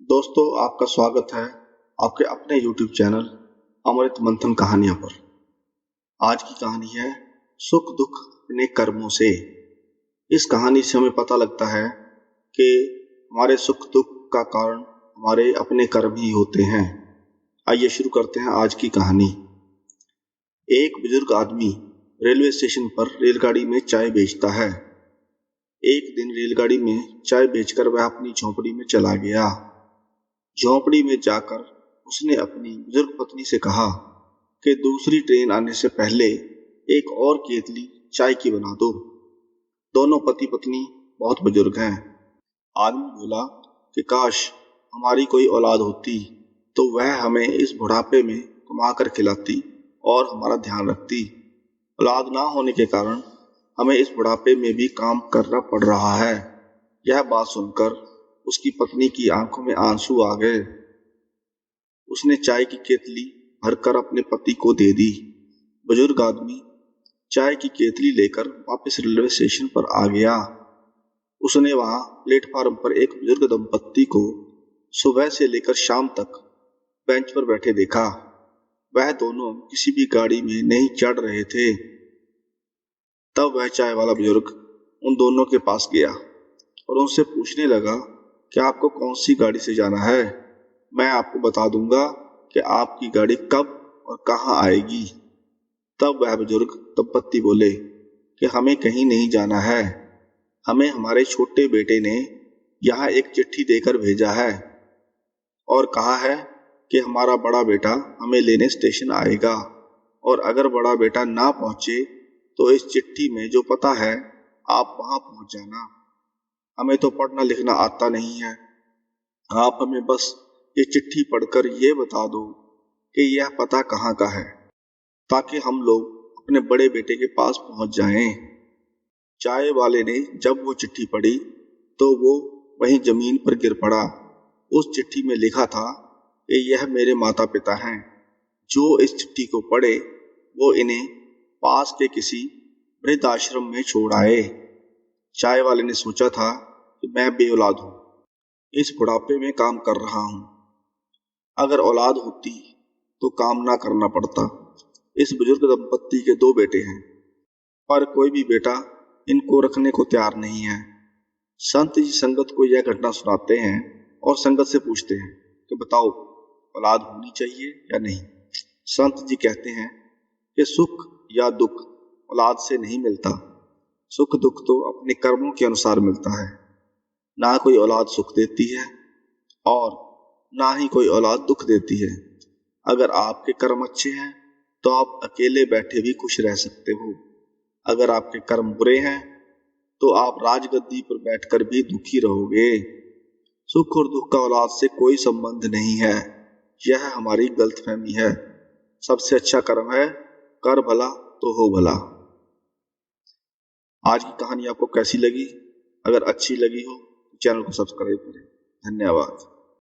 दोस्तों, आपका स्वागत है आपके अपने YouTube चैनल अमृत मंथन कहानियों पर। आज की कहानी है सुख दुख अपने कर्मों से। इस कहानी से हमें पता लगता है कि हमारे सुख दुख का कारण हमारे अपने कर्म ही होते हैं। आइए शुरू करते हैं आज की कहानी। एक बुजुर्ग आदमी रेलवे स्टेशन पर रेलगाड़ी में चाय बेचता है। एक दिन रेलगाड़ी में चाय बेचकर वह अपनी झोंपड़ी में चला गया। झोंपड़ी में जाकर उसने अपनी बुजुर्ग पत्नी से कहा कि दूसरी ट्रेन आने से पहले एक और केतली चाय की बना दो। दोनों पति पत्नी बहुत बुजुर्ग हैं। आदमी बोला कि काश हमारी कोई औलाद होती तो वह हमें इस बुढ़ापे में कमा कर खिलाती और हमारा ध्यान रखती। औलाद ना होने के कारण हमें इस बुढ़ापे में भी काम करना पड़ रहा है। यह बात सुनकर उसकी पत्नी की आंखों में आंसू आ गए। उसने चाय की केतली भरकर अपने पति को दे दी। बुजुर्ग आदमी चाय की केतली लेकर वापस रेलवे स्टेशन पर आ गया। उसने वहां प्लेटफार्म पर एक बुजुर्ग दंपत्ति को सुबह से लेकर शाम तक बेंच पर बैठे देखा। वह दोनों किसी भी गाड़ी में नहीं चढ़ रहे थे। तब वह चाय वाला बुजुर्ग उन दोनों के पास गया और उनसे पूछने लगा कि आपको कौन सी गाड़ी से जाना है। मैं आपको बता दूंगा कि आपकी गाड़ी कब और कहाँ आएगी। तब वह बुजुर्ग दंपत्ति बोले कि हमें कहीं नहीं जाना है। हमें हमारे छोटे बेटे ने यहाँ एक चिट्ठी देकर भेजा है और कहा है कि हमारा बड़ा बेटा हमें लेने स्टेशन आएगा, और अगर बड़ा बेटा ना पहुंचे तो इस चिट्ठी में जो पता है आप वहां पहुंच जाना। हमें तो पढ़ना लिखना आता नहीं है। आप हमें बस ये चिट्ठी पढ़कर ये बता दो कि यह पता कहाँ का है, ताकि हम लोग अपने बड़े बेटे के पास पहुंच जाएं। चाय वाले ने जब वो चिट्ठी पढ़ी तो वो वहीं जमीन पर गिर पड़ा। उस चिट्ठी में लिखा था कि यह मेरे माता पिता हैं। जो इस चिट्ठी को पढ़े वो इन्हें पास के किसी वृद्ध आश्रम में छोड़ आए। चाय वाले ने सोचा था कि मैं बेऔलाद हूँ, इस बुढ़ापे में काम कर रहा हूँ। अगर औलाद होती तो काम ना करना पड़ता। इस बुजुर्ग दंपत्ति के 2 बेटे हैं, पर कोई भी बेटा इनको रखने को तैयार नहीं है। संत जी संगत को यह घटना सुनाते हैं और संगत से पूछते हैं कि बताओ, औलाद होनी चाहिए या नहीं। संत जी कहते हैं कि सुख या दुख औलाद से नहीं मिलता। सुख दुख तो अपने कर्मों के अनुसार मिलता है। ना कोई औलाद सुख देती है और ना ही कोई औलाद दुख देती है। अगर आपके कर्म अच्छे हैं तो आप अकेले बैठे भी खुश रह सकते हो। अगर आपके कर्म बुरे हैं तो आप राजगद्दी पर बैठकर भी दुखी रहोगे। सुख और दुख का औलाद से कोई संबंध नहीं है। यह हमारी गलतफहमी है। सबसे अच्छा कर्म है कर भला तो हो भला। आज की कहानी आपको कैसी लगी? अगर अच्छी लगी हो तो चैनल को सब्सक्राइब करें। धन्यवाद।